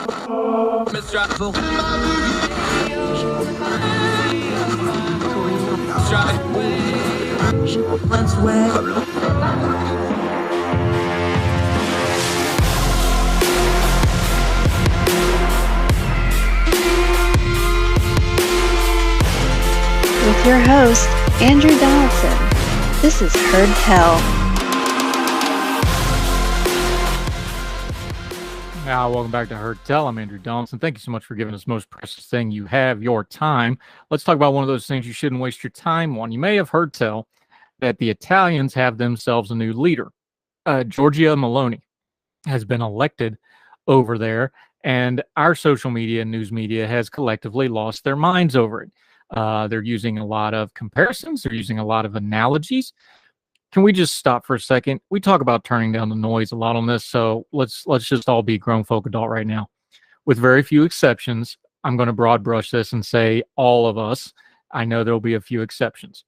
With your host, Andrew Donaldson. This is Heard Tell. Welcome back to Heard Tell. I'm Andrew Donaldson. Thank you so much for giving us the most precious thing you have, your time. Let's talk about one of those things you shouldn't waste your time on. You may have heard tell that the Italians have themselves a new leader. Giorgia Meloni has been elected over there, and our social media and news media has collectively lost their minds over it. They're using a lot of comparisons. They're using a lot of analogies. Can we just stop for a second? We talk about turning down the noise a lot on this, so let's just all be grown folk adult right now. With very few exceptions, I'm going to broad brush this and say all of us. I know there'll be a few exceptions.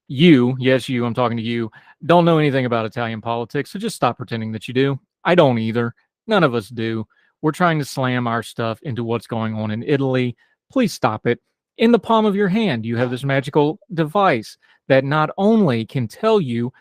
You, yes, you, I'm talking to you, don't know anything about Italian politics, so just stop pretending that you do. I don't either. None of us do. We're trying to slam our stuff into what's going on in Italy. Please stop it. In the palm of your hand, you have this magical device that not only can tell you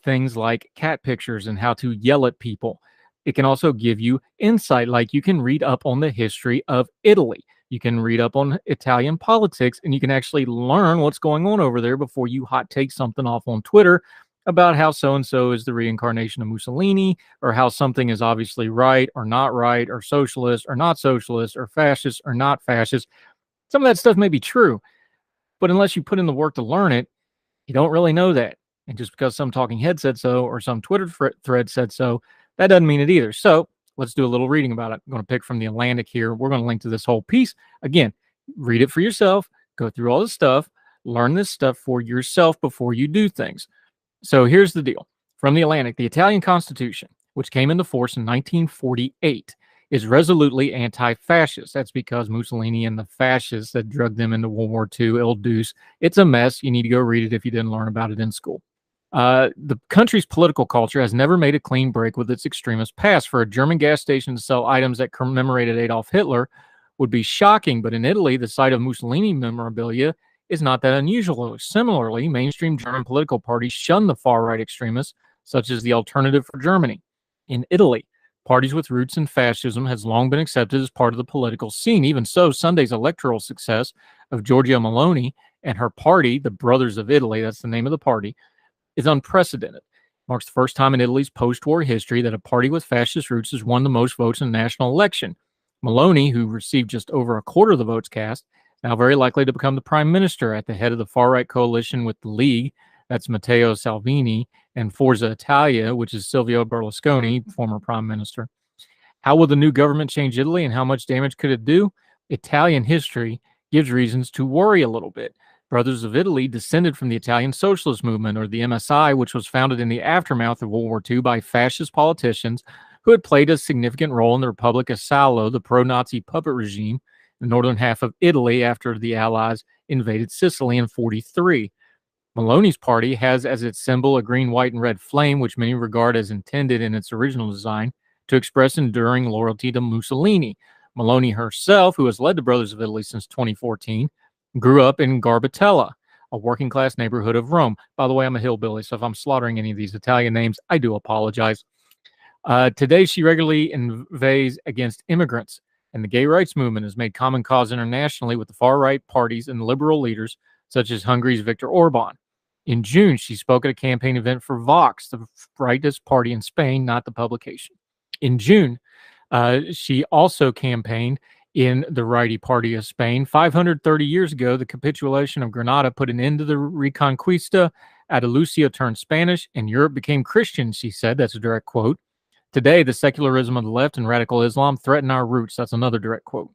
things like cat pictures and how to yell at people, it can also give you insight, like you can read up on the history of Italy. You can read up on Italian politics, and you can actually learn what's going on over there before you hot take something off on Twitter about how so-and-so is the reincarnation of Mussolini, or how something is obviously right or not right, or socialist or not socialist, or fascist or not fascist. Some of that stuff may be true, but unless you put in the work to learn it, you don't really know that. And just because some talking head said so or some Twitter thread said so, that doesn't mean it either. So let's do a little reading about it. I'm going to pick from the Atlantic here. We're going to link to this whole piece. Again, read it for yourself, go through all this stuff, learn this stuff for yourself before you do things. So here's the deal. From the Atlantic, the Italian Constitution, which came into force in 1948, is resolutely anti-fascist. That's because Mussolini and the fascists that drugged them into World War II, Il Deuce. It's a mess. You need to go read it if you didn't learn about it in school. The country's political culture has never made a clean break with its extremist past. For a German gas station to sell items that commemorated Adolf Hitler would be shocking, but in Italy, the sight of Mussolini memorabilia is not that unusual. Similarly, mainstream German political parties shun the far-right extremists, such as the Alternative for Germany. In Italy, parties with roots in fascism has long been accepted as part of the political scene. Even so, Sunday's electoral success of Giorgia Meloni and her party, the Brothers of Italy, that's the name of the party, is unprecedented. It marks the first time in Italy's post-war history that a party with fascist roots has won the most votes in a national election. Meloni, who received just over a quarter of the votes cast, now very likely to become the prime minister at the head of the far-right coalition with the League, that's Matteo Salvini, and Forza Italia, which is Silvio Berlusconi, former prime minister. How will the new government change Italy, and how much damage could it do? Italian history gives reasons to worry a little bit. Brothers of Italy descended from the Italian Socialist Movement, or the MSI, which was founded in the aftermath of World War II by fascist politicians who had played a significant role in the Republic of Salo, the pro-Nazi puppet regime, in the northern half of Italy after the Allies invaded Sicily in 1943. Meloni's party has as its symbol a green, white, and red flame, which many regard as intended in its original design to express enduring loyalty to Mussolini. Meloni herself, who has led the Brothers of Italy since 2014, grew up in Garbatella, a working-class neighborhood of Rome. By the way, I'm a hillbilly, so if I'm slaughtering any of these Italian names, I do apologize. Today, she regularly inveighs against immigrants, and the gay rights movement has made common cause internationally with the far-right parties and liberal leaders, such as Hungary's Viktor Orban. In June, she spoke at a campaign event for Vox, the rightist party in Spain, not the publication. In June, she also campaigned in the righty party of Spain. 530 years ago, the capitulation of Granada put an end to the Reconquista. Andalusia turned Spanish, and Europe became Christian, she said. That's a direct quote. Today, the secularism of the left and radical Islam threaten our roots. That's another direct quote.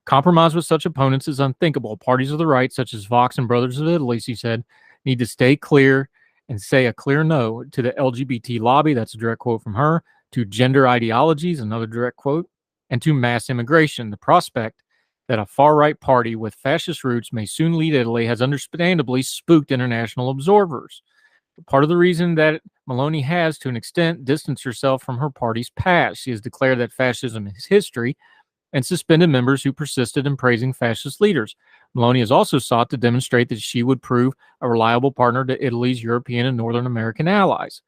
Compromise with such opponents is unthinkable. Parties of the right, such as Vox and Brothers of Italy, she said, need to stay clear and say a clear no to the LGBT lobby. That's a direct quote from her. To gender ideologies, another direct quote. And to mass immigration. The prospect that a far-right party with fascist roots may soon lead Italy has understandably spooked international observers. Part of the reason that Maloney has, to an extent, distanced herself from her party's past. She has declared that fascism is history and suspended members who persisted in praising fascist leaders. Maloney has also sought to demonstrate that she would prove a reliable partner to Italy's European and Northern American allies.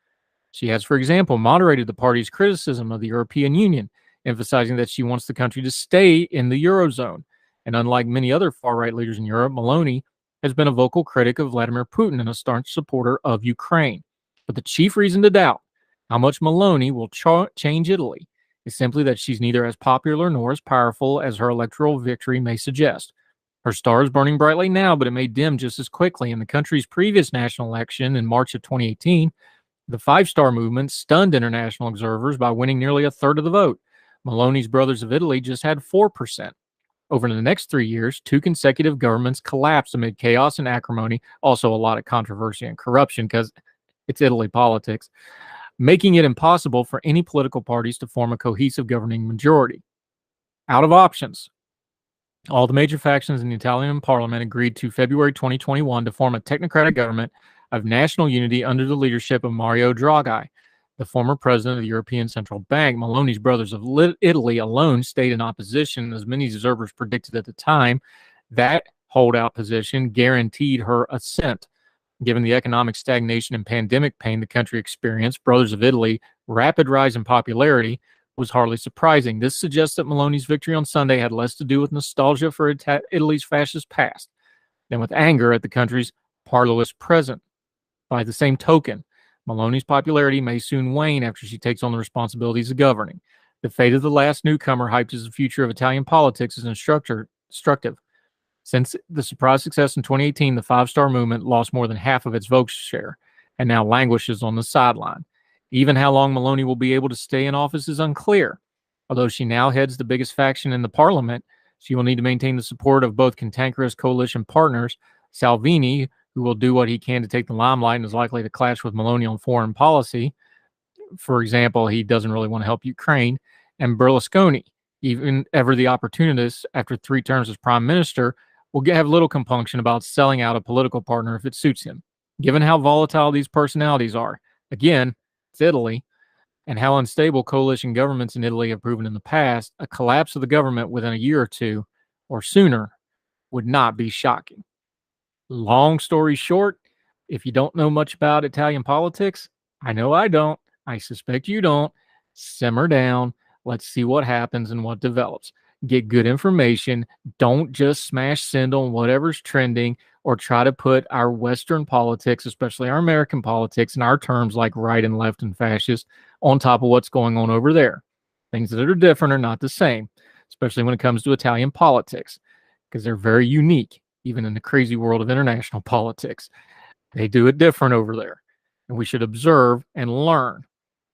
She has, for example, moderated the party's criticism of the European Union, emphasizing that she wants the country to stay in the Eurozone. And unlike many other far-right leaders in Europe, Maloney has been a vocal critic of Vladimir Putin and a staunch supporter of Ukraine. But the chief reason to doubt how much Maloney will change Italy is simply that she's neither as popular nor as powerful as her electoral victory may suggest. Her star is burning brightly now, but it may dim just as quickly. In the country's previous national election in March of 2018, the Five Star Movement stunned international observers by winning nearly a third of the vote. Maloney's Brothers of Italy just had 4%. Over the next 3 years, 2 consecutive governments collapsed amid chaos and acrimony, also a lot of controversy and corruption because it's Italy politics, making it impossible for any political parties to form a cohesive governing majority. Out of options, all the major factions in the Italian parliament agreed to February 2021 to form a technocratic government of national unity under the leadership of Mario Draghi, the former president of the European Central Bank. Maloney's Brothers of Italy alone stayed in opposition. As many observers predicted at the time, that holdout position guaranteed her assent. Given the economic stagnation and pandemic pain the country experienced, Brothers of Italy's rapid rise in popularity was hardly surprising. This suggests that Maloney's victory on Sunday had less to do with nostalgia for Italy's fascist past than with anger at the country's parlous present. By the same token, Maloney's popularity may soon wane after she takes on the responsibilities of governing. The fate of the last newcomer, hyped as the future of Italian politics, is instructive. Since the surprise success in 2018, the Five Star Movement lost more than half of its vote share and now languishes on the sideline. Even how long Maloney will be able to stay in office is unclear. Although she now heads the biggest faction in the parliament, she will need to maintain the support of both cantankerous coalition partners, Salvini, who will do what he can to take the limelight and is likely to clash with Maloney on foreign policy. For example, he doesn't really want to help Ukraine, and Berlusconi, even ever the opportunist after 3 terms as prime minister, will have little compunction about selling out a political partner if it suits him. Given how volatile these personalities are, again, it's Italy, and how unstable coalition governments in Italy have proven in the past, a collapse of the government within a year or two or sooner would not be shocking. Long story short, if you don't know much about Italian politics, I know I don't, I suspect you don't, simmer down, let's see what happens and what develops. Get good information, don't just smash send on whatever's trending or try to put our Western politics, especially our American politics, and our terms like right and left and fascist on top of what's going on over there. Things that are different are not the same, especially when it comes to Italian politics, because they're very unique. Even in the crazy world of international politics, they do it different over there. And we should observe and learn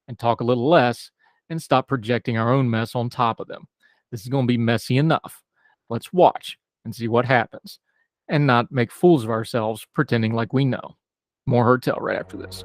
and talk a little less and stop projecting our own mess on top of them. This is going to be messy enough. Let's watch and see what happens and not make fools of ourselves pretending like we know. More Heard Tell right after this.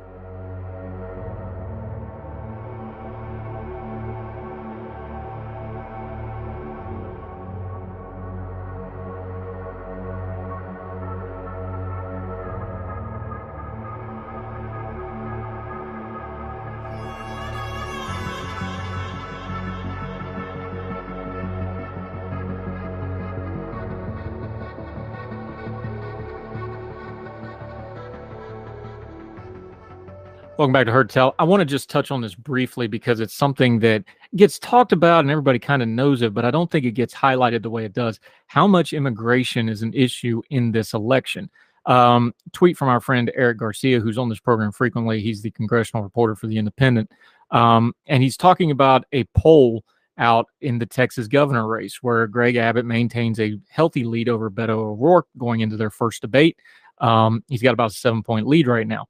Welcome back to Heard Tell. I want to just touch on this briefly because it's something that gets talked about and everybody kind of knows it, but I don't think it gets highlighted the way it does. How much immigration is an issue in this election? Tweet from our friend Eric Garcia, who's on this program frequently. He's the congressional reporter for The Independent. And he's talking about a poll out in the Texas governor race where Greg Abbott maintains a healthy lead over Beto O'Rourke going into their first debate. He's got about a 7-point lead right now.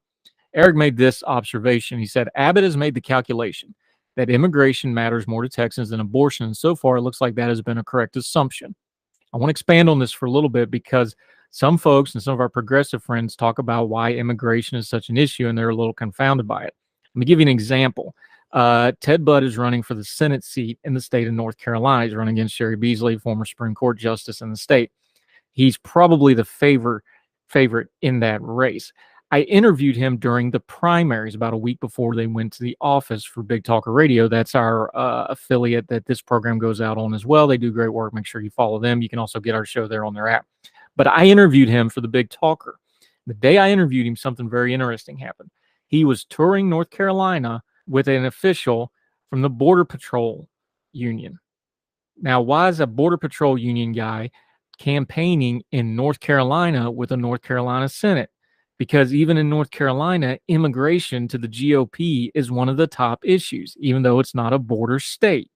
Eric made this observation. He said, Abbott has made the calculation that immigration matters more to Texans than abortion, and so far it looks like that has been a correct assumption. I want to expand on this for a little bit because some folks and some of our progressive friends talk about why immigration is such an issue, and they're a little confounded by it. Let me give you an example. Ted Budd is running for the Senate seat in the state of North Carolina. He's running against Sherry Beasley, former Supreme Court justice in the state. He's probably the favorite in that race. I interviewed him during the primaries about a week before they went to the office for Big Talker Radio. That's our affiliate that this program goes out on as well. They do great work. Make sure you follow them. You can also get our show there on their app. But I interviewed him for the Big Talker. The day I interviewed him, something very interesting happened. He was touring North Carolina with an official from the Border Patrol Union. Now, why is a Border Patrol Union guy campaigning in North Carolina with a North Carolina Senate? Because even in North Carolina, immigration to the GOP is one of the top issues, even though it's not a border state.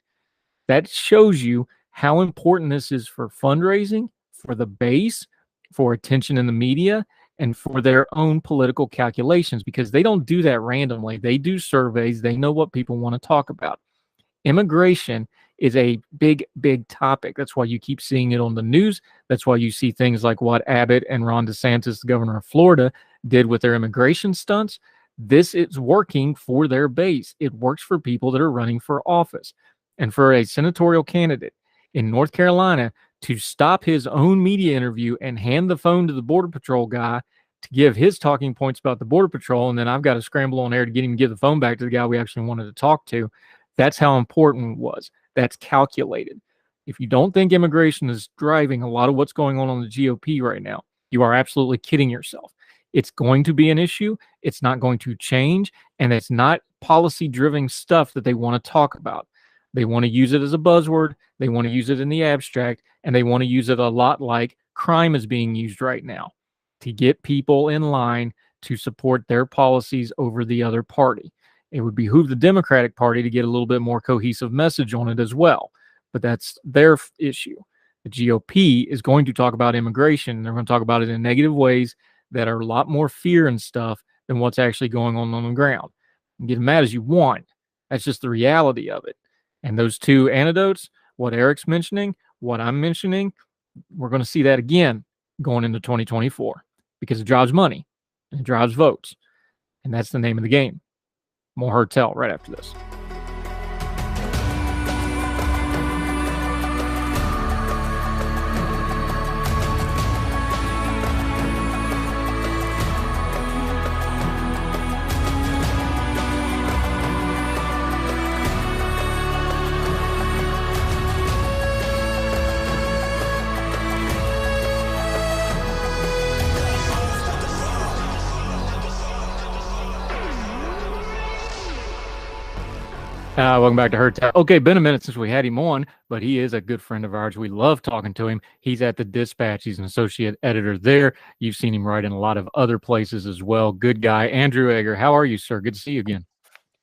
That shows you how important this is for fundraising, for the base, for attention in the media, and for their own political calculations, because they don't do that randomly. They do surveys. They know what people want to talk about. Immigration is a big, big topic. That's why you keep seeing it on the news. That's why you see things like what Abbott and Ron DeSantis, the governor of Florida, did with their immigration stunts. This is working for their base. It works for people that are running for office. And for a senatorial candidate in North Carolina to stop his own media interview and hand the phone to the Border Patrol guy to give his talking points about the Border Patrol, and then I've got to scramble on air to get him to give the phone back to the guy we actually wanted to talk to, that's how important it was. That's calculated. If you don't think immigration is driving a lot of what's going on the GOP right now, you are absolutely kidding yourself. It's going to be an issue. It's not going to change. And it's not policy-driven stuff that they want to talk about. They want to use it as a buzzword. They want to use it in the abstract. And they want to use it a lot like crime is being used right now to get people in line to support their policies over the other party. It would behoove the Democratic Party to get a little bit more cohesive message on it as well. But that's their issue. The GOP is going to talk about immigration. They're going to talk about it in negative ways that are a lot more fear and stuff than what's actually going on the ground. You can get mad as you want. That's just the reality of it. And those two antidotes, what Eric's mentioning, what I'm mentioning, we're going to see that again going into 2024 because it drives money and it drives votes. And that's the name of the game. More Heard Tell right after this. Welcome back to Heard Tell. Okay, been a minute since we had him on, but he is a good friend of ours. We love talking to him. He's at the Dispatch. He's an associate editor there. You've seen him write in a lot of other places as well. Good guy. Andrew Egger, how are you, sir? Good to see you again.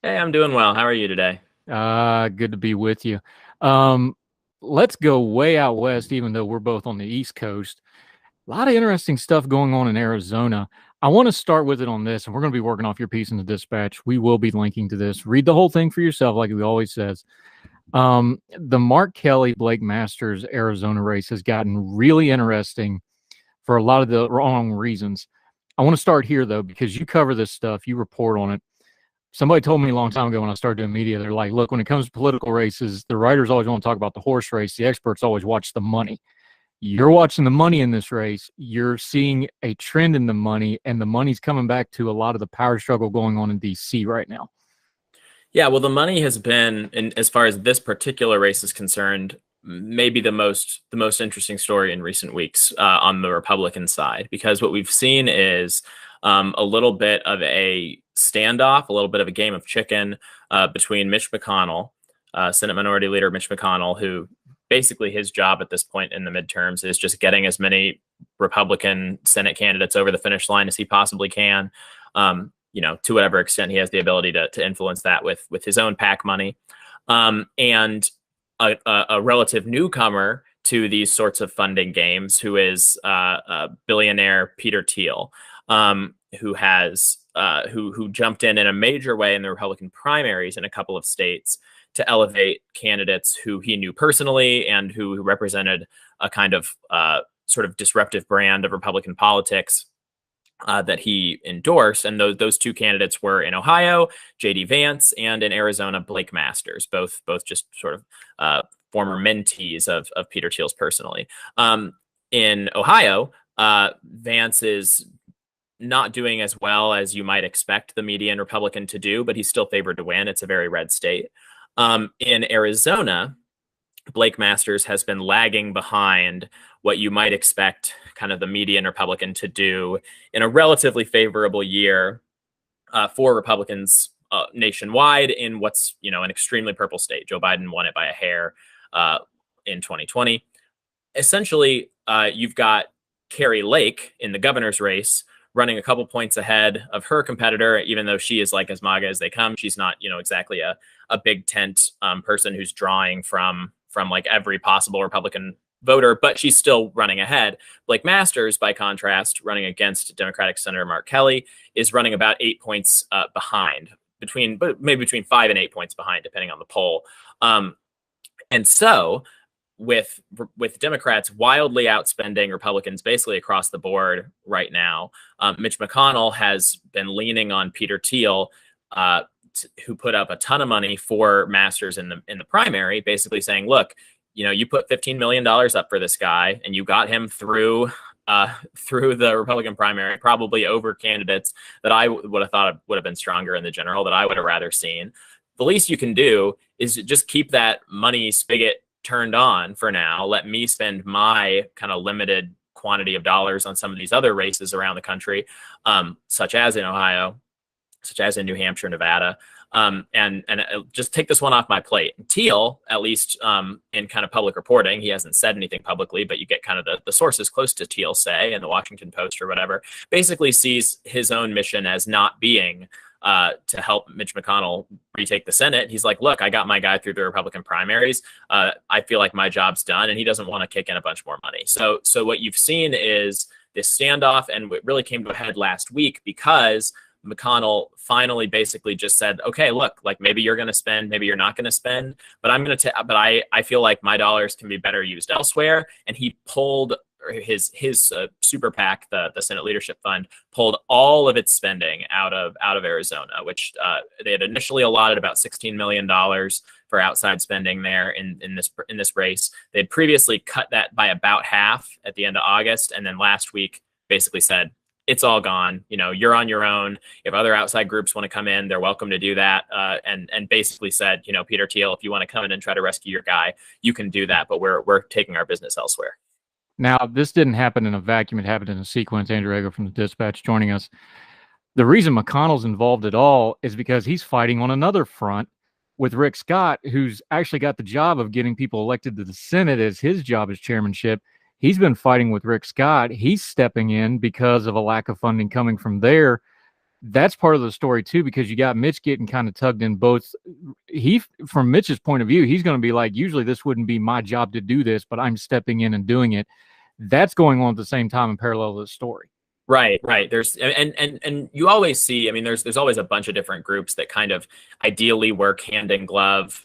Hey, I'm doing well. How are you today? Good to be with you. Let's go way out west, even though we're both on the East Coast. A lot of interesting stuff going on in Arizona. I want to start with it on this, and we're going to be working off your piece in the Dispatch. We will be linking to this. Read the whole thing for yourself, like we always says. The Mark Kelly, Blake Masters Arizona race has gotten really interesting for a lot of the wrong reasons. I want to start here, though, because you cover this stuff. You report on it. Somebody told me a long time ago when I started doing media, they're like, look, when it comes to political races, the writers always want to talk about the horse race. The experts always watch the money. You're watching the money in this race. You're seeing a trend in the money, and the money's coming back to a lot of the power struggle going on in D.C. right now. Yeah, well, the money has been, as far as this particular race is concerned, maybe the most interesting story in recent weeks on the Republican side, because what we've seen is a little bit of a standoff, a little bit of a game of chicken between Mitch McConnell, Senate Minority Leader Mitch McConnell, who basically his job at this point in the midterms is just getting as many Republican Senate candidates over the finish line as he possibly can, to whatever extent he has the ability to influence that with his own PAC money. And a relative newcomer to these sorts of funding games, who is billionaire Peter Thiel, who jumped in a major way in the Republican primaries in a couple of states to elevate candidates who he knew personally and who represented a kind of sort of disruptive brand of Republican politics that he endorsed. And those two candidates were in Ohio, J.D. Vance, and in Arizona, Blake Masters, both just sort of former mentees of Peter Thiel's personally. In Ohio, Vance is not doing as well as you might expect the median Republican to do, but he's still favored to win. It's a very red state. In Arizona, Blake Masters has been lagging behind what you might expect kind of the median Republican to do in a relatively favorable year for Republicans nationwide in what's, an extremely purple state. Joe Biden won it by a hair in 2020. Essentially, you've got Carrie Lake in the governor's race running a couple points ahead of her competitor, even though she is like as MAGA as they come. She's not, exactly a big tent person who's drawing from like every possible Republican voter, but she's still running ahead. Blake Masters, by contrast, running against Democratic Senator Mark Kelly, is running about 8 points behind, maybe between 5 and 8 points behind, depending on the poll. And so with Democrats wildly outspending Republicans basically across the board right now, Mitch McConnell has been leaning on Peter Thiel, who put up a ton of money for Masters in the primary, basically saying, look, you put $15 million up for this guy and you got him through the Republican primary, probably over candidates that I would have thought would have been stronger in the general, that I would have rather seen. The least you can do is just keep that money spigot turned on for now. Let me spend my kind of limited quantity of dollars on some of these other races around the country, such as in Ohio, such as in New Hampshire, Nevada, and just take this one off my plate. Thiel, at least in kind of public reporting, he hasn't said anything publicly, but you get kind of the sources close to Thiel say, in the Washington Post or whatever, basically sees his own mission as not being to help Mitch McConnell retake the Senate. He's like, look, I got my guy through the Republican primaries. I feel like my job's done, and he doesn't want to kick in a bunch more money. So what you've seen is this standoff, and it really came to a head last week because McConnell finally basically just said, okay, look, like maybe you're going to spend, maybe you're not going to spend, but I feel like my dollars can be better used elsewhere. And he pulled his super PAC, the Senate Leadership Fund, pulled all of its spending out of Arizona, which they had initially allotted about $16 million for outside spending there in this race. They had previously cut that by about half at the end of August, and then last week basically said, it's all gone. You're on your own. If other outside groups want to come in, they're welcome to do that. And basically said, Peter Thiel, if you want to come in and try to rescue your guy, you can do that. But we're taking our business elsewhere. Now, this didn't happen in a vacuum. It happened in a sequence. Andrew Egger from the Dispatch joining us. The reason McConnell's involved at all is because he's fighting on another front with Rick Scott, who's actually got the job of getting people elected to the Senate as his job as chairmanship. He's been fighting with Rick Scott. He's stepping in because of a lack of funding coming from there. That's part of the story, too, because you got Mitch getting kind of tugged in both. From Mitch's point of view, he's going to be like, usually this wouldn't be my job to do this, but I'm stepping in and doing it. That's going on at the same time in parallel to the story. Right. There's and you always see, there's always a bunch of different groups that kind of ideally work hand in glove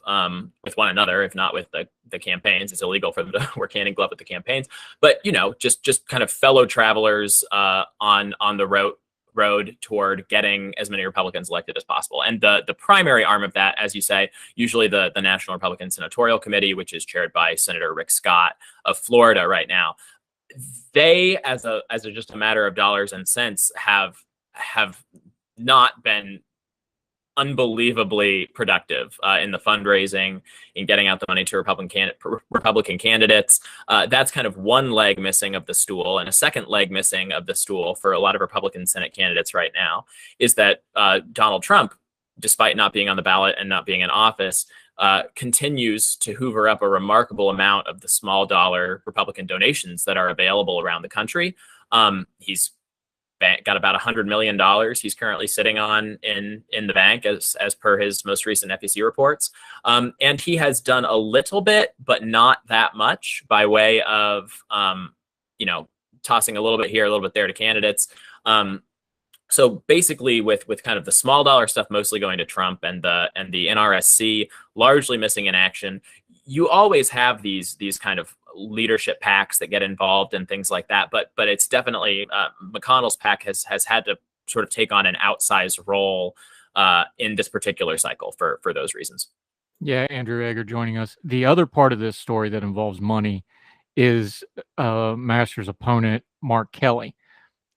with one another, if not with the campaigns. It's illegal for them to work hand in glove with the campaigns, but just kind of fellow travelers on the road toward getting as many Republicans elected as possible. And the primary arm of that, as you say, usually the National Republican Senatorial Committee, which is chaired by Senator Rick Scott of Florida right now. They, as just a matter of dollars and cents, have not been unbelievably productive in the fundraising, in getting out the money to Republican candidates. That's kind of one leg missing of the stool, and a second leg missing of the stool for a lot of Republican Senate candidates right now is that Donald Trump, despite not being on the ballot and not being in office, continues to hoover up a remarkable amount of the small dollar Republican donations that are available around the country. He's got about $100 million he's currently sitting on in the bank as per his most recent FEC reports. And he has done a little bit, but not that much, by way of, tossing a little bit here, a little bit there to candidates. So basically, with kind of the small dollar stuff mostly going to Trump and the NRSC largely missing in action, you always have these kind of leadership PACs that get involved and things like that. But it's definitely McConnell's PAC has had to sort of take on an outsized role in this particular cycle for those reasons. Yeah, Andrew Egger joining us. The other part of this story that involves money is Masters' opponent, Mark Kelly.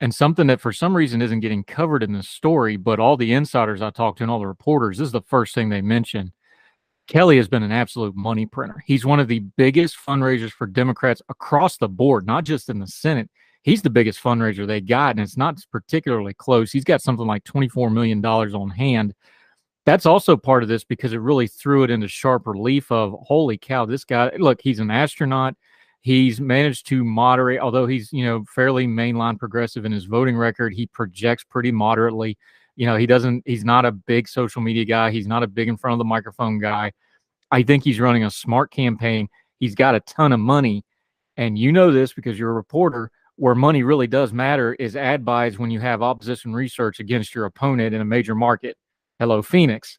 And something that for some reason isn't getting covered in this story, but all the insiders I talked to and all the reporters, this is the first thing they mention. Kelly has been an absolute money printer. He's one of the biggest fundraisers for Democrats across the board, not just in the Senate. He's the biggest fundraiser they got, and it's not particularly close. He's got something like $24 million on hand. That's also part of this because it really threw it into sharp relief of, holy cow, this guy, look, he's an astronaut. He's managed to moderate, although he's, fairly mainline progressive in his voting record. He projects pretty moderately. He's not a big social media guy. He's not a big in front of the microphone guy. I think he's running a smart campaign. He's got a ton of money. And you know this because you're a reporter. Where money really does matter is ad buys when you have opposition research against your opponent in a major market. Hello, Phoenix.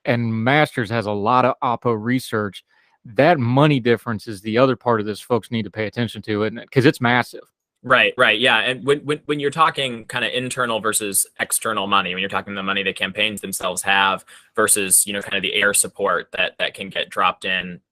And Masters has a lot of oppo research. That money difference is the other part of this folks need to pay attention to, isn't it? Because it's massive. Right. Yeah. And when you're talking kind of internal versus external money, when you're talking the money the campaigns themselves have versus, kind of the air support that can get dropped in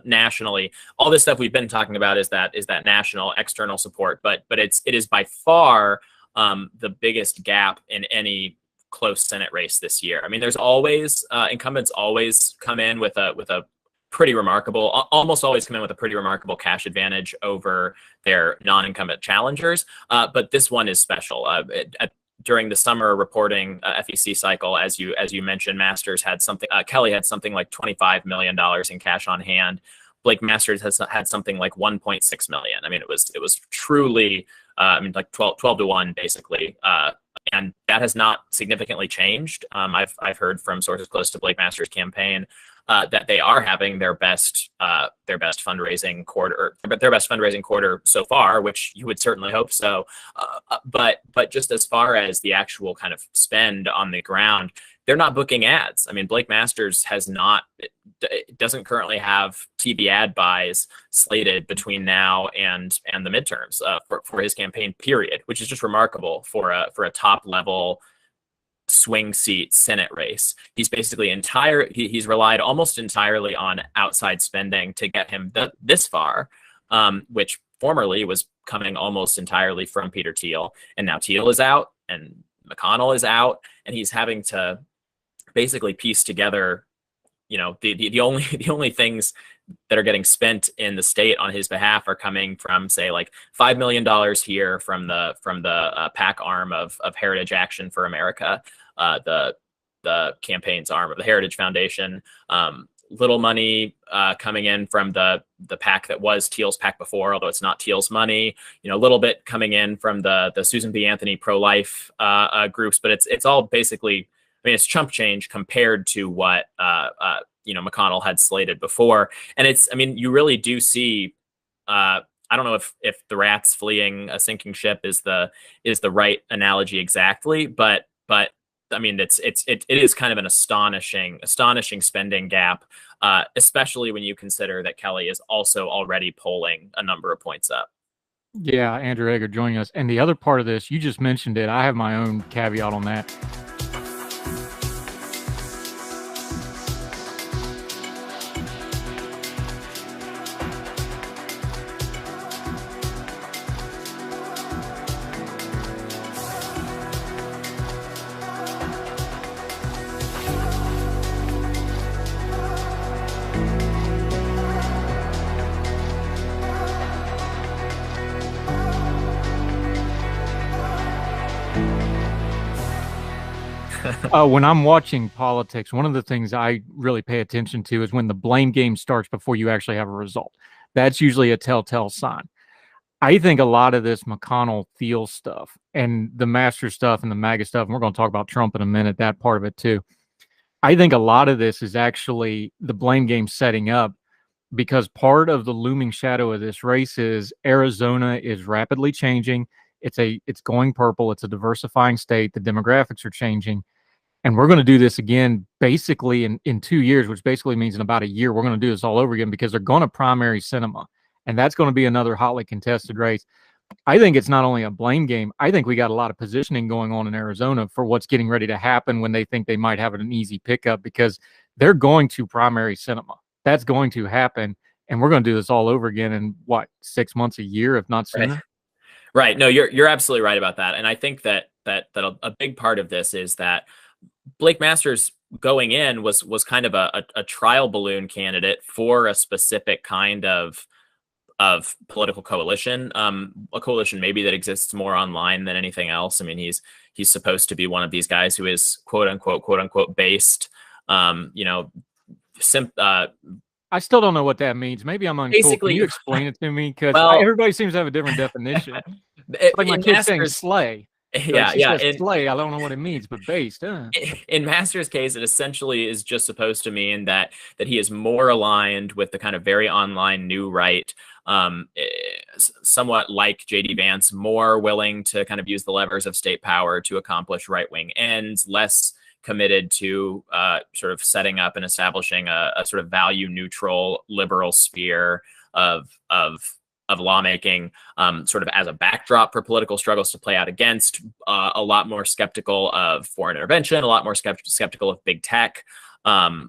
nationally, all this stuff we've been talking about is that national external support. But it is by far the biggest gap in any close Senate race this year. I mean, there's always incumbents always come in with a pretty remarkable, almost always come in with a pretty remarkable cash advantage over their non-incumbent challengers. But this one is special. During the summer reporting FEC cycle, as you mentioned, Masters had something, Kelly had something like $25 million in cash on hand. Blake Masters has had something like 1.6 million. I mean, it was truly, like 12 to 1, basically. And that has not significantly changed. I've heard from sources close to Blake Masters' campaign that they are having their best fundraising quarter so far, which you would certainly hope so. But just as far as the actual kind of spend on the ground, they're not booking ads. I mean, Blake Masters doesn't currently have TV ad buys slated between now and the midterms for his campaign period, which is just remarkable for a top level swing seat Senate race. He's basically he's relied almost entirely on outside spending to get him this far, which formerly was coming almost entirely from Peter Thiel. And now Thiel is out and McConnell is out, and he's having to basically piece together, the only things that are getting spent in the state on his behalf are coming from, say, like $5 million here from the PAC arm of Heritage Action for America, the campaign's arm of the Heritage Foundation. Little money coming in from the PAC that was Thiel's PAC before, although it's not Thiel's money. A little bit coming in from the Susan B. Anthony pro-life groups, but it's all basically, it's chump change compared to what McConnell had slated before. And you really do see, I don't know if the rats fleeing a sinking ship is the right analogy exactly, but it is kind of an astonishing spending gap, especially when you consider that Kelly is also already polling a number of points up. Yeah, Andrew Egger joining us. And the other part of this, you just mentioned it. I have my own caveat on that. When I'm watching politics, one of the things I really pay attention to is when the blame game starts before you actually have a result. That's usually a telltale sign. I think a lot of this McConnell Thiel stuff and the master stuff and the MAGA stuff, and we're going to talk about Trump in a minute, that part of it too. I think a lot of this is actually the blame game setting up, because part of the looming shadow of this race is Arizona is rapidly changing. It's going purple. It's a diversifying state. The demographics are changing. And we're going to do this again basically in 2 years, which basically means in about a year, we're going to do this all over again because they're going to primary cinema. And that's going to be another hotly contested race. I think it's not only a blame game. I think we got a lot of positioning going on in Arizona for what's getting ready to happen when they think they might have an easy pickup, because they're going to primary cinema. That's going to happen. And we're going to do this all over again in 6 months, a year, if not sooner. Right. No, you're absolutely right about that. And I think that a big part of this is that Blake Masters going in was kind of a trial balloon candidate for a specific kind of political coalition, a coalition maybe that exists more online than anything else. I mean, he's supposed to be one of these guys who is quote unquote based, you know, I still don't know what that means. Maybe I'm uncool. Can basically. you explain it to me? Because Well, everybody seems to have a different definition. It's like my kid saying slay. Yeah, she says slay. I don't know what it means, but based. In Masters' case, it essentially is just supposed to mean that he is more aligned with the kind of very online new right, somewhat like J.D. Vance, more willing to kind of use the levers of state power to accomplish right-wing ends, less committed to sort of setting up and establishing a sort of value-neutral liberal sphere of lawmaking, sort of as a backdrop for political struggles to play out against, a lot more skeptical of foreign intervention, a lot more skeptical of big tech,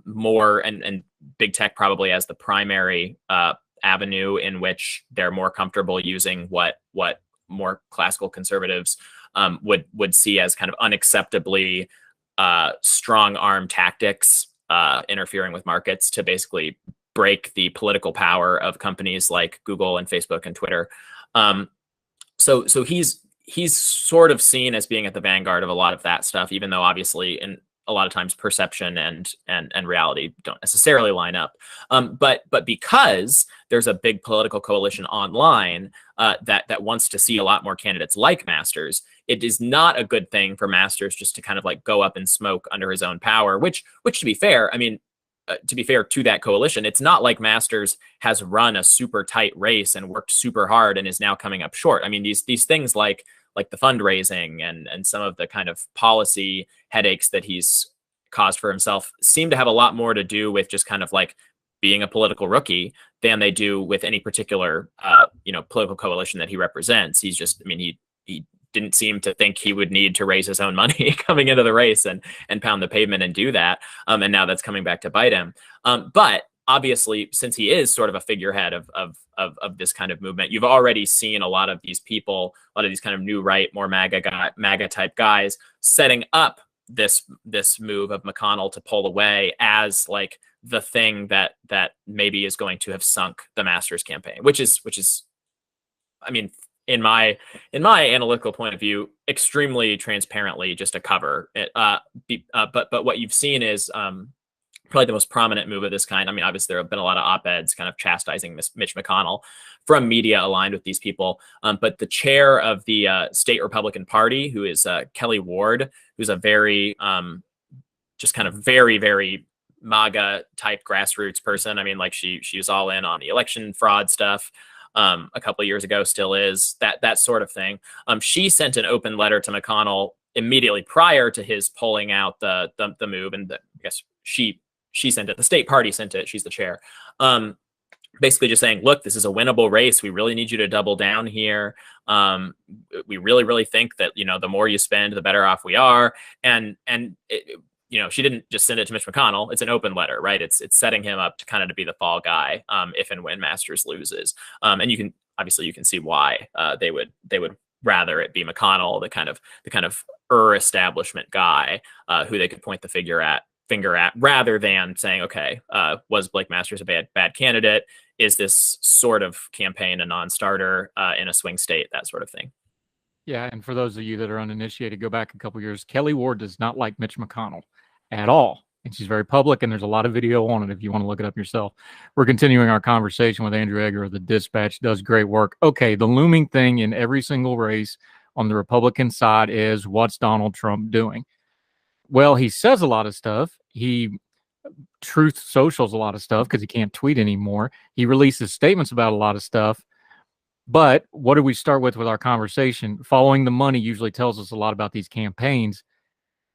more and big tech probably as the primary avenue in which they're more comfortable using what more classical conservatives would see as kind of unacceptably strong arm tactics, interfering with markets to basically break the political power of companies like Google and Facebook and Twitter. So he's sort of seen as being at the vanguard of a lot of that stuff, even though obviously in a lot of times perception and reality don't necessarily line up. But because there's a big political coalition online that wants to see a lot more candidates like Masters, it is not a good thing for Masters just to kind of like go up in smoke under his own power, which to be fair, I mean, to be fair to that coalition, it's not like Masters has run a super tight race and worked super hard and is now coming up short. I mean, these things like the fundraising and some of the kind of policy headaches that he's caused for himself seem to have a lot more to do with just kind of like being a political rookie than they do with any particular, political coalition that he represents. He's just, I mean, he didn't seem to think he would need to raise his own money coming into the race and pound the pavement and do that. And now that's coming back to bite him. But obviously, since he is sort of a figurehead of this kind of movement, you've already seen a lot of these people, a lot of these kind of new right, more MAGA type guys setting up this move of McConnell to pull away as like the thing that maybe is going to have sunk the Masters campaign, which is, I mean, in my analytical point of view, extremely transparently just a cover. But what you've seen is probably the most prominent move of this kind. I mean, obviously there have been a lot of op-eds kind of chastising Mitch McConnell from media aligned with these people. But the chair of the state Republican Party, who is Kelly Ward, who's a very just kind of very, very MAGA type grassroots person. I mean, like she was all in on the election fraud stuff a couple of years ago, still is, that sort of thing. She sent an open letter to McConnell immediately prior to his pulling out the move, and I guess she sent it. The state party sent it. She's the chair. Basically just saying, look, this is a winnable race. We really need you to double down here. We really, really think that, the more you spend, the better off we are. And she didn't just send it to Mitch McConnell. It's an open letter, right? It's setting him up to kind of to be the fall guy if and when Masters loses. And you can see why they would rather it be McConnell, the kind of establishment guy who they could point the finger at, rather than saying, okay, was Blake Masters a bad candidate? Is this sort of campaign a non-starter in a swing state? That sort of thing. Yeah, and for those of you that are uninitiated, go back a couple years. Kelly Ward does not like Mitch McConnell at all, and she's very public, and there's a lot of video on it if you want to look it up yourself. We're continuing our conversation with Andrew Egger of the Dispatch. Does great work. Okay, the looming thing in every single race on the Republican side is, what's Donald Trump doing? Well, he says a lot of stuff. He truth socials a lot of stuff because he can't tweet anymore. He releases statements about a lot of stuff. But what do we start with our conversation? Following the money usually tells us a lot about these campaigns.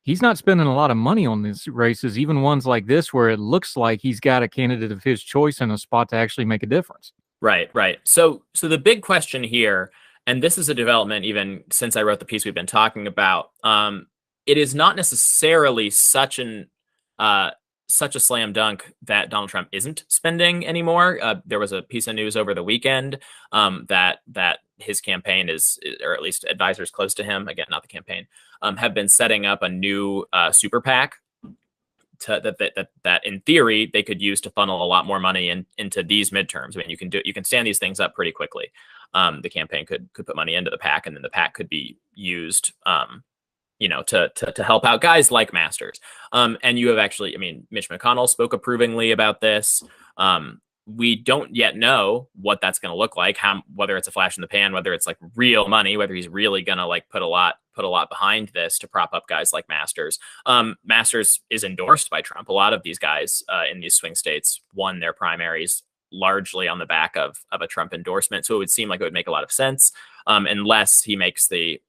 He's not spending a lot of money on these races, even ones like this where it looks like he's got a candidate of his choice in a spot to actually make a difference. Right. So the big question here, and this is a development even since I wrote the piece we've been talking about, it is not necessarily such such a slam dunk that Donald Trump isn't spending anymore. There was a piece of news over the weekend that his campaign or at least advisors close to him, again, not the campaign, have been setting up a new super PAC that in theory they could use to funnel a lot more money into these midterms. I mean, you can stand these things up pretty quickly. The campaign could put money into the PAC, and then the PAC could be used, to help out guys like Masters. And you have actually, I mean, Mitch McConnell spoke approvingly about this. We don't yet know what that's going to look like, whether it's a flash in the pan, whether it's like real money, whether he's really going to like put a lot behind this to prop up guys like Masters. Masters is endorsed by Trump. A lot of these guys in these swing states won their primaries largely on the back of a Trump endorsement. So it would seem like it would make a lot of sense, unless he makes the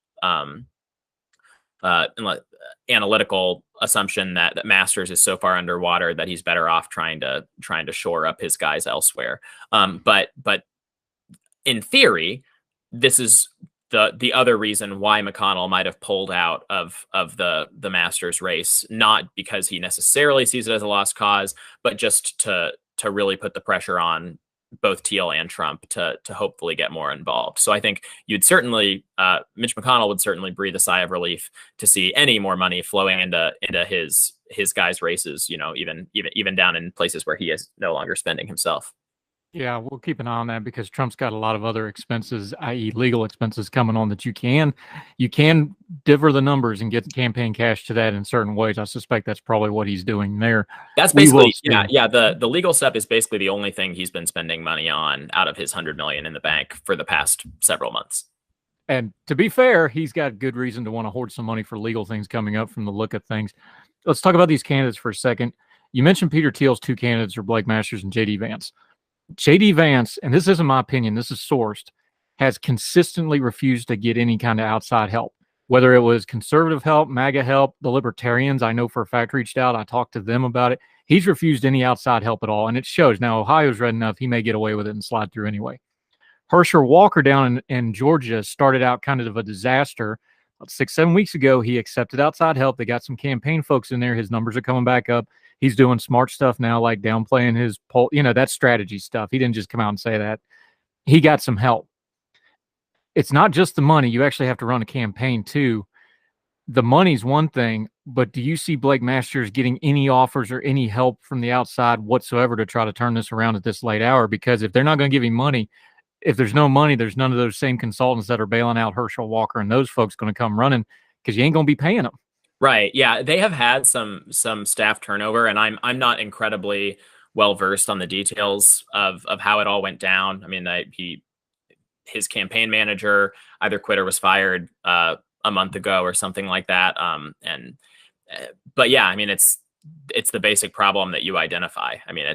analytical assumption that Masters is so far underwater that he's better off trying to shore up his guys elsewhere. But in theory, this is the other reason why McConnell might have pulled out of the Masters race, not because he necessarily sees it as a lost cause, but just to really put the pressure on both Thiel and Trump to hopefully get more involved. So I think Mitch McConnell would certainly breathe a sigh of relief to see any more money flowing into his guys' races, even down in places where he is no longer spending himself. Yeah, we'll keep an eye on that because Trump's got a lot of other expenses, i.e. legal expenses coming on that you can differ the numbers and get campaign cash to that in certain ways. I suspect that's probably what he's doing there. That's basically, the legal step is basically the only thing he's been spending money on out of his $100 million in the bank for the past several months. And to be fair, he's got good reason to want to hoard some money for legal things coming up from the look of things. Let's talk about these candidates for a second. You mentioned Peter Thiel's two candidates are Blake Masters and J.D. Vance. J.D. Vance, and this isn't my opinion, this is sourced, has consistently refused to get any kind of outside help, whether it was conservative help, MAGA help. The Libertarians, I know for a fact, reached out. I talked to them about it. He's refused any outside help at all, and it shows. Now, Ohio's red enough. He may get away with it and slide through anyway. Herschel Walker down in Georgia started out kind of a disaster. 6-7 weeks ago, he accepted outside help. They got some campaign folks in there. His numbers are coming back up. He's doing smart stuff now, like downplaying his poll. That's strategy stuff. He didn't just come out and say that. He got some help. It's not just the money. You actually have to run a campaign too. The money's one thing, but do you see Blake Masters getting any offers or any help from the outside whatsoever to try to turn this around at this late hour? Because if they're not going to give him money, if there's no money, there's none of those same consultants that are bailing out Herschel Walker and those folks going to come running because you ain't going to be paying them. Right. Yeah, they have had some staff turnover, and I'm not incredibly well versed on the details of how it all went down. I mean, his campaign manager either quit or was fired a month ago or something like that. But yeah, I mean, it's the basic problem that you identify. I mean,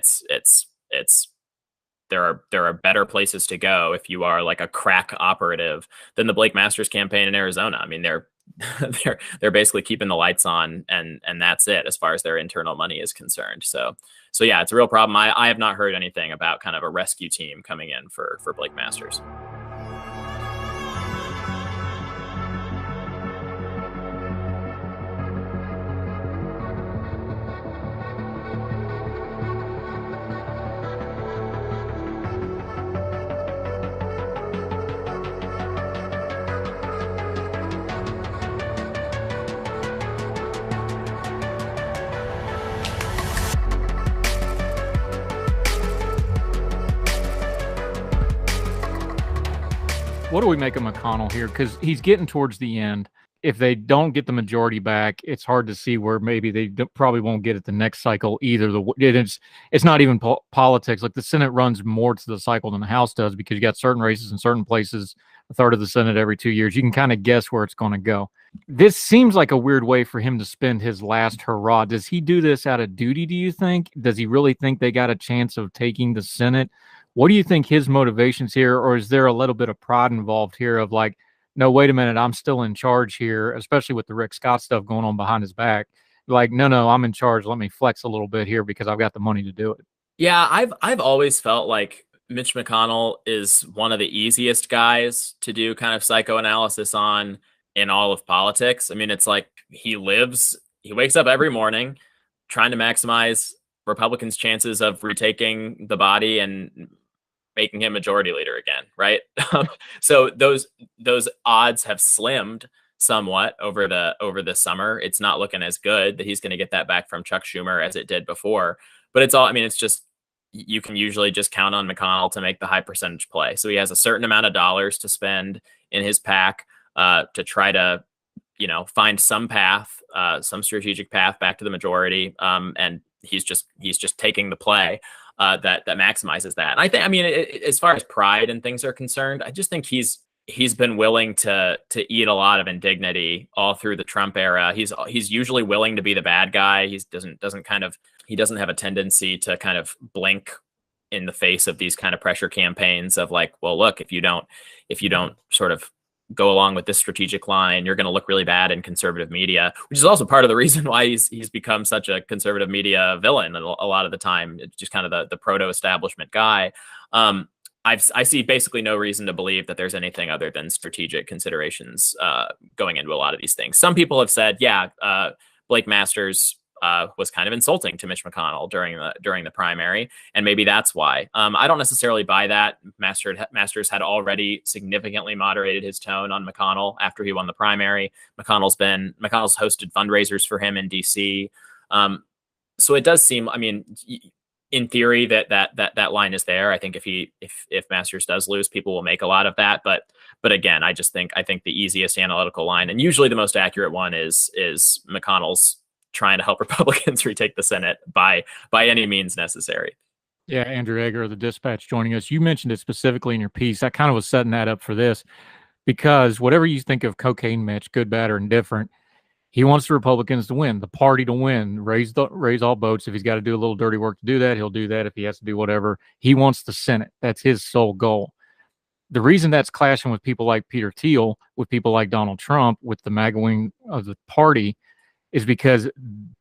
there are better places to go if you are like a crack operative than the Blake Masters campaign in Arizona. I mean, they're basically keeping the lights on and that's it as far as their internal money is concerned. So yeah, it's a real problem. I have not heard anything about kind of a rescue team coming in for Blake Masters. What do we make of McConnell here? Because he's getting towards the end. If they don't get the majority back, it's hard to see where maybe they probably won't get it the next cycle either. It's not even politics. Like the Senate runs more to the cycle than the House does because you got certain races in certain places, a third of the Senate every 2 years. You can kind of guess where it's going to go. This seems like a weird way for him to spend his last hurrah. Does he do this out of duty, do you think? Does he really think they got a chance of taking the Senate? What do you think his motivations here, or is there a little bit of pride involved here of like, no, wait a minute, I'm still in charge here, especially with the Rick Scott stuff going on behind his back. Like, no, I'm in charge. Let me flex a little bit here because I've got the money to do it. Yeah, I've always felt like Mitch McConnell is one of the easiest guys to do kind of psychoanalysis on in all of politics. I mean, it's like he wakes up every morning, trying to maximize Republicans' chances of retaking the body and making him majority leader again, right? So those odds have slimmed somewhat over the summer. It's not looking as good that he's going to get that back from Chuck Schumer as it did before. But it's all, I mean, it's just, you can usually just count on McConnell to make the high percentage play. So he has a certain amount of dollars to spend in his PAC to try to, find some path, some strategic path back to the majority. And he's just taking the play that maximizes that. And I think, I mean, as far as pride and things are concerned, I just think he's been willing to eat a lot of indignity all through the Trump era. He's usually willing to be the bad guy. He doesn't have a tendency to kind of blink in the face of these kind of pressure campaigns of like, well, look, if you don't sort of go along with this strategic line, you're going to look really bad in conservative media, which is also part of the reason why he's become such a conservative media villain a lot of the time. It's just kind of the proto-establishment guy. I see basically no reason to believe that there's anything other than strategic considerations going into a lot of these things. Some people have said, Blake Masters was kind of insulting to Mitch McConnell during the primary, and maybe that's why. I don't necessarily buy that. Masters had already significantly moderated his tone on McConnell after he won the primary. McConnell's hosted fundraisers for him in DC. So it does seem, I mean, in theory, that line is there. I think if Masters does lose, people will make a lot of that. But again, I think the easiest analytical line, and usually the most accurate one, is McConnell's trying to help Republicans retake the Senate by any means necessary. Yeah, Andrew Egger of the Dispatch joining us. You mentioned it specifically in your piece. I kind of was setting that up for this because whatever you think of cocaine Mitch, good, bad, or indifferent, he wants the Republicans to win, the party to win, raise all boats. If he's got to do a little dirty work to do that, he'll do that. If he has to do whatever, he wants the Senate. That's his sole goal. The reason that's clashing with people like Peter Thiel, with people like Donald Trump, with the MAGA wing of the party, is because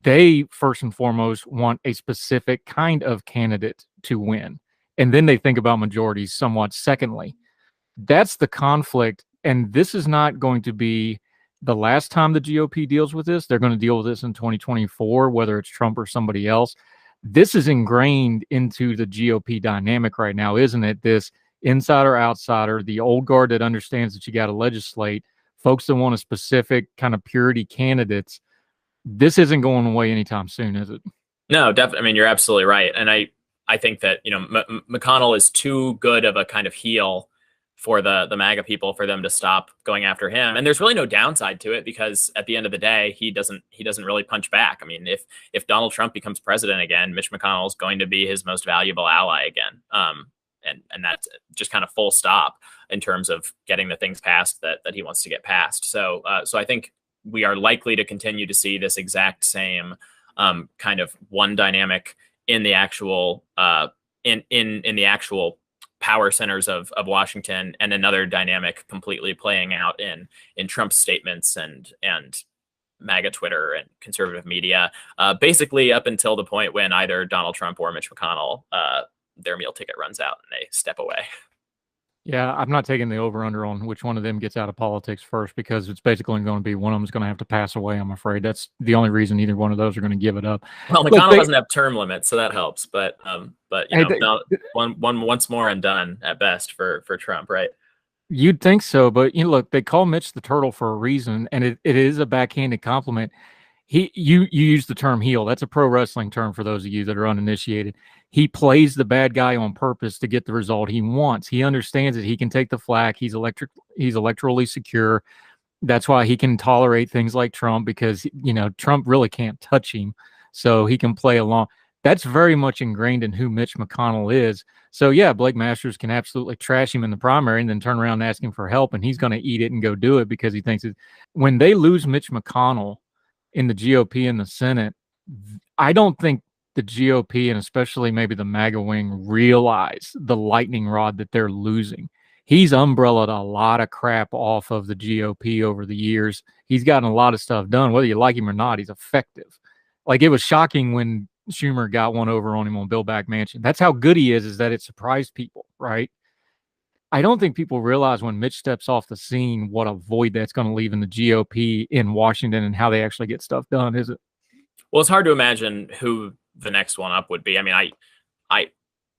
they first and foremost want a specific kind of candidate to win. And then they think about majorities somewhat secondly. That's the conflict. And this is not going to be the last time the GOP deals with this. They're going to deal with this in 2024, whether it's Trump or somebody else. This is ingrained into the GOP dynamic right now, isn't it? This insider, outsider, the old guard that understands that you got to legislate, folks that want a specific kind of purity candidates. This isn't going away anytime soon, is it? No, definitely. I mean, you're absolutely right. And I think that, McConnell is too good of a kind of heel for the MAGA people for them to stop going after him. And there's really no downside to it because at the end of the day, he doesn't really punch back. I mean, if Donald Trump becomes president again, Mitch McConnell is going to be his most valuable ally again. And that's just kind of full stop in terms of getting the things passed that he wants to get passed. So I think we are likely to continue to see this exact same kind of one dynamic in the actual in the actual power centers of Washington, and another dynamic completely playing out in Trump's statements and MAGA Twitter and conservative media, basically up until the point when either Donald Trump or Mitch McConnell, their meal ticket runs out and they step away. Yeah, I'm not taking the over-under on which one of them gets out of politics first because it's basically going to be one of them is going to have to pass away, I'm afraid. That's the only reason either one of those are going to give it up. Well, McConnell doesn't have term limits, so that helps. But once more and done at best for Trump, right? You'd think so, but look, they call Mitch the turtle for a reason, and it is a backhanded compliment. You use the term heel. That's a pro wrestling term for those of you that are uninitiated. He plays the bad guy on purpose to get the result he wants. He understands that he can take the flack. He's electorally secure. That's why he can tolerate things like Trump because, Trump really can't touch him. So he can play along. That's very much ingrained in who Mitch McConnell is. So, yeah, Blake Masters can absolutely trash him in the primary and then turn around and ask him for help, and he's going to eat it and go do it because he thinks when they lose Mitch McConnell in the GOP and the Senate, I don't think the GOP and especially maybe the MAGA wing realize the lightning rod that they're losing. He's umbrellaed a lot of crap off of the GOP over the years. He's gotten a lot of stuff done. Whether you like him or not, he's effective. Like, it was shocking when Schumer got one over on him on Bill Back Mansion. That's how good he is that it surprised people, right? I don't think people realize when Mitch steps off the scene what a void that's going to leave in the GOP in Washington and how they actually get stuff done, is it? Well, it's hard to imagine who the next one up would be. I mean,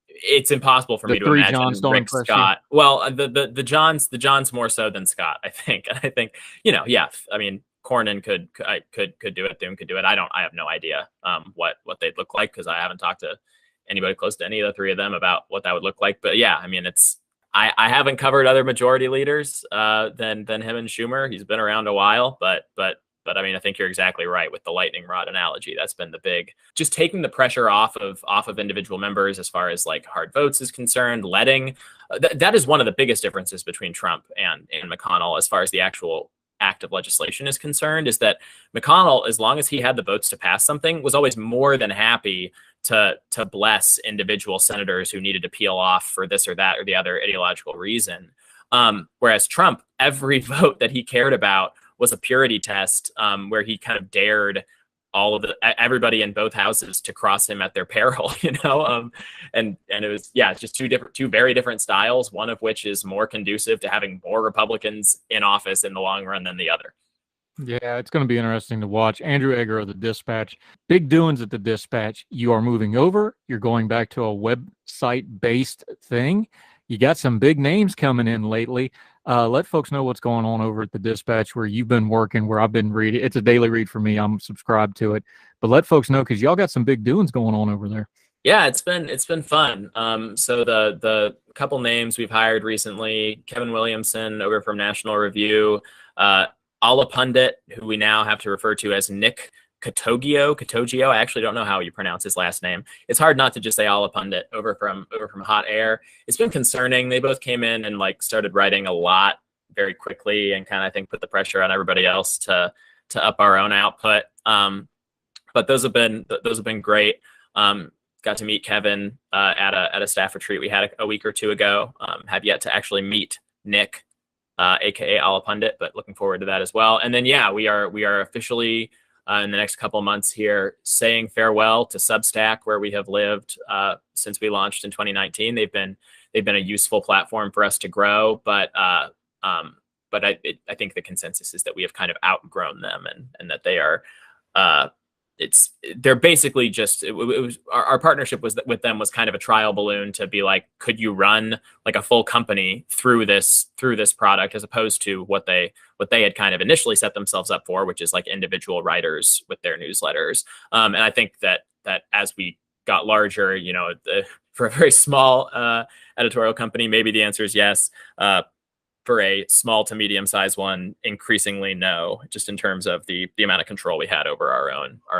it's impossible for me to imagine Johns don't Rick impress Scott. You? Well, the Johns more so than Scott, I think. And I think, yeah. I mean, Cornyn could do it. Doom could do it. I have no idea what they'd look like, because I haven't talked to anybody close to any of the three of them about what that would look like. But yeah, I mean, I haven't covered other majority leaders than him and Schumer. He's been around a while, but I mean, I think you're exactly right with the lightning rod analogy. That's been the big, just taking the pressure off of individual members as far as like hard votes is concerned. Letting that is one of the biggest differences between Trump and McConnell as far as the actual act of legislation is concerned, is that McConnell, as long as he had the votes to pass something, was always more than happy to bless individual senators who needed to peel off for this or that or the other ideological reason. Whereas Trump, every vote that he cared about was a purity test, where he kind of dared everybody in both houses to cross him at their peril, and it was, just two very different styles, one of which is more conducive to having more Republicans in office in the long run than the other. Yeah, it's going to be interesting to watch. Andrew Egger of the Dispatch. Big doings at the Dispatch. You are moving over. You're going back to a website-based thing. You got some big names coming in lately. Let folks know what's going on over at the Dispatch, where you've been working, where I've been reading. It's a daily read for me. I'm subscribed to it. But let folks know, because y'all got some big doings going on over there. Yeah, it's been fun. So the couple names we've hired recently: Kevin Williamson over from National Review, Alla Pundit, who we now have to refer to as Nick Catogio. I actually don't know how you pronounce his last name. It's hard not to just say Alla Pundit over from Hot Air. It's been concerning. They both came in and started writing a lot very quickly, and kind of, I think, put the pressure on everybody else to up our own output. But those have been great. Got to meet Kevin at a staff retreat we had a week or two ago. Have yet to actually meet Nick, aka Alla Pundit, but looking forward to that as well. And then we are officially in the next couple of months here saying farewell to Substack, where we have lived since we launched in 2019. They've been a useful platform for us to grow, but I think the consensus is that we have kind of outgrown them, and that they are they're basically just, it was our partnership with them was kind of a trial balloon to be like, could you run like a full company through this product, as opposed to what they had kind of initially set themselves up for, which is like individual writers with their newsletters. And I think that as we got larger, for a very small editorial company, maybe the answer is yes. For a small to medium sized one, increasingly no, just in terms of the amount of control we had over our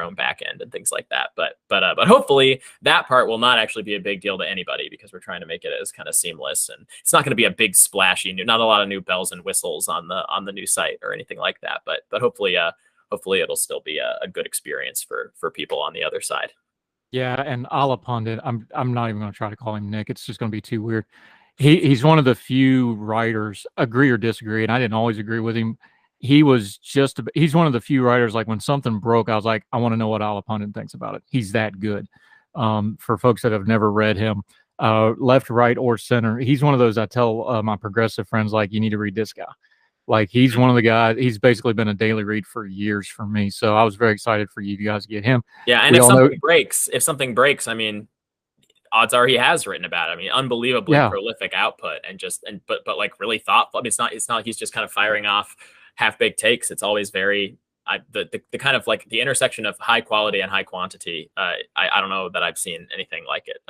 own back end and things like that. But hopefully that part will not actually be a big deal to anybody, because we're trying to make it as kind of seamless, and it's not going to be a big splashy not a lot of new bells and whistles on the new site or anything like that. But hopefully it'll still be a good experience for people on the other side. Yeah, and Alla Pundit, I'm not even going to try to call him Nick. It's just going to be too weird. He's one of the few writers, agree or disagree, and I didn't always agree with him. He's one of the few writers, like when something broke, I was like, I want to know what Alla Pundit thinks about it. He's that good. For folks that have never read him, left, right, or center, he's one of those I tell my progressive friends, like, you need to read this guy. Like, he's one of the guys, he's basically been a daily read for years for me. So I was very excited for you guys to get him. Yeah, and if something breaks, I mean, odds are he has written about it. I mean, unbelievably prolific output, but like really thoughtful. I mean, it's not he's just kind of firing off half-baked takes. It's always very the kind of like the intersection of high quality and high quantity. I don't know that I've seen anything like it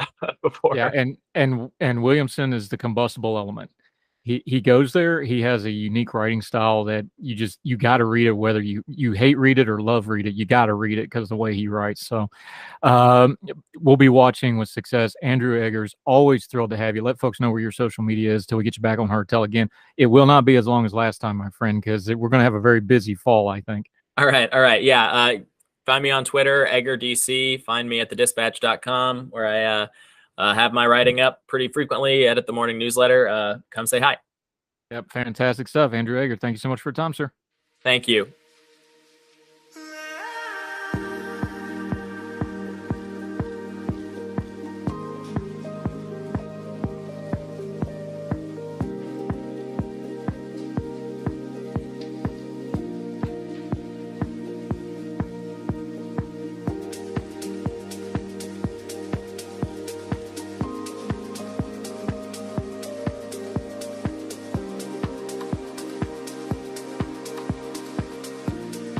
before. Yeah, and Williamson is the combustible element. He goes there. He has a unique writing style that you got to read it, whether you hate read it or love read it. You got to read it because of the way he writes. So we'll be watching with success. Andrew Eggers, always thrilled to have you. Let folks know where your social media is till we get you back on Heard Tell again. It will not be as long as last time, my friend, because we're going to have a very busy fall, I think. All right. Yeah. Find me on Twitter, EggerDC. Find me at thedispatch.com, where I have my writing up pretty frequently, edit the morning newsletter. Come say hi. Yep, fantastic stuff. Andrew Egger, thank you so much for your time, sir. Thank you.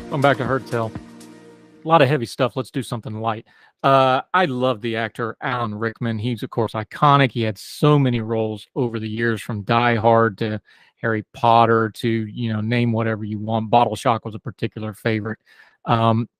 Going back to Hurt Tell. A lot of heavy stuff. Let's do something light. I love the actor Alan Rickman. He's, of course, iconic. He had so many roles over the years, from Die Hard to Harry Potter to, name whatever you want. Bottle Shock was a particular favorite.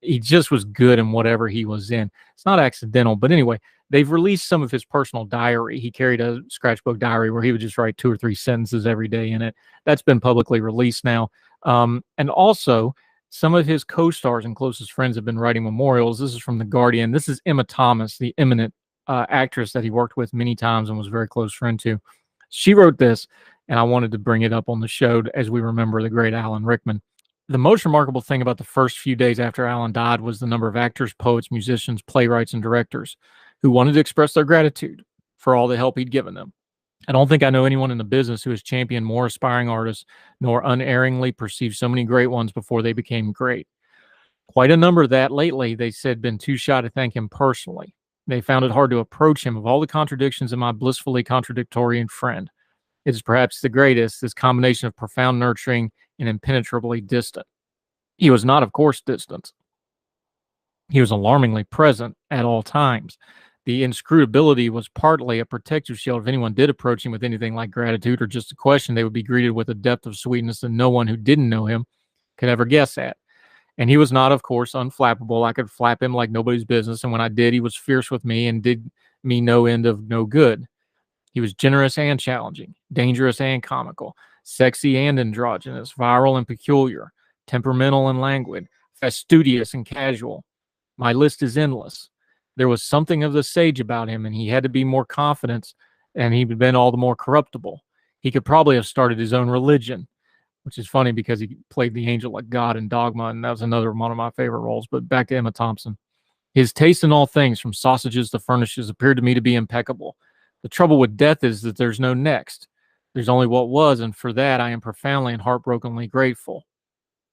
He just was good in whatever he was in. It's not accidental, but anyway, they've released some of his personal diary. He carried a scratchbook diary where he would just write 2 or 3 sentences every day in it. That's been publicly released now. And also, some of his co-stars and closest friends have been writing memorials. This is from The Guardian. This is Emma Thomas, the eminent actress that he worked with many times and was a very close friend to. She wrote this, and I wanted to bring it up on the show as we remember the great Alan Rickman. The most remarkable thing about the first few days after Alan died was the number of actors, poets, musicians, playwrights, and directors who wanted to express their gratitude for all the help he'd given them. I don't think I know anyone in the business who has championed more aspiring artists, nor unerringly perceived so many great ones before they became great. Quite a number that lately, they said, been too shy to thank him personally. They found it hard to approach him of all the contradictions in my blissfully contradictory friend. It is perhaps the greatest, this combination of profound nurturing and impenetrably distant. He was not, of course, distant. He was alarmingly present at all times. The inscrutability was partly a protective shield. If anyone did approach him with anything like gratitude or just a question, they would be greeted with a depth of sweetness that no one who didn't know him could ever guess at. And he was not, of course, unflappable. I could flap him like nobody's business, and when I did, he was fierce with me and did me no end of no good. He was generous and challenging, dangerous and comical, sexy and androgynous, viral and peculiar, temperamental and languid, fastidious and casual. My list is endless. There was something of the sage about him, and he had to be more confident, and he'd been all the more corruptible. He could probably have started his own religion, which is funny because he played the angel like God in Dogma, and that was another one of my favorite roles. But back to Emma Thompson. His taste in all things, from sausages to furnishes, appeared to me to be impeccable. The trouble with death is that there's no next. There's only what was, and for that I am profoundly and heartbrokenly grateful.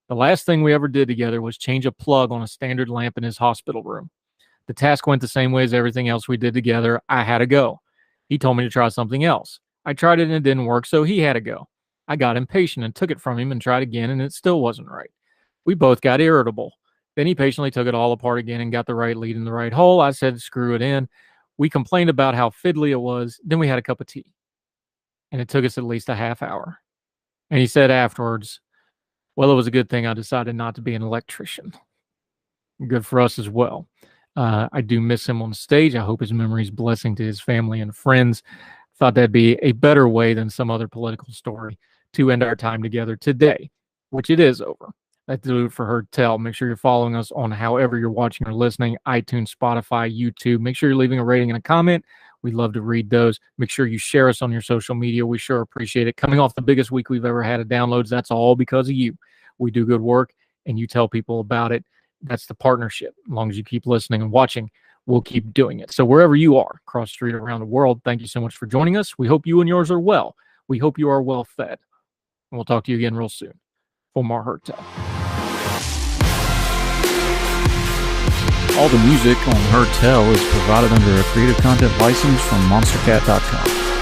The last thing we ever did together was change a plug on a standard lamp in his hospital room. The task went the same way as everything else we did together. I had to go. He told me to try something else. I tried it and it didn't work, so he had to go. I got impatient and took it from him and tried again, and it still wasn't right. We both got irritable. Then he patiently took it all apart again and got the right lead in the right hole. I said, screw it in. We complained about how fiddly it was. Then we had a cup of tea. And it took us at least a half hour. And he said afterwards, well, it was a good thing I decided not to be an electrician. Good for us as well. I do miss him on stage. I hope his memory is a blessing to his family and friends. Thought that'd be a better way than some other political story to end our time together today, which it is over. That's do it for Heard Tell. Make sure you're following us on however you're watching or listening, iTunes, Spotify, YouTube. Make sure you're leaving a rating and a comment. We'd love to read those. Make sure you share us on your social media. We sure appreciate it. Coming off the biggest week we've ever had of downloads, that's all because of you. We do good work, and you tell people about it. That's the partnership. As long as you keep listening and watching, we'll keep doing it. So wherever you are, across the street, around the world, thank you so much for joining us. We hope you and yours are well. We hope you are well fed. And we'll talk to you again real soon for more Heard Tell. All the music on Heard Tell is provided under a Creative Content license from monstercat.com.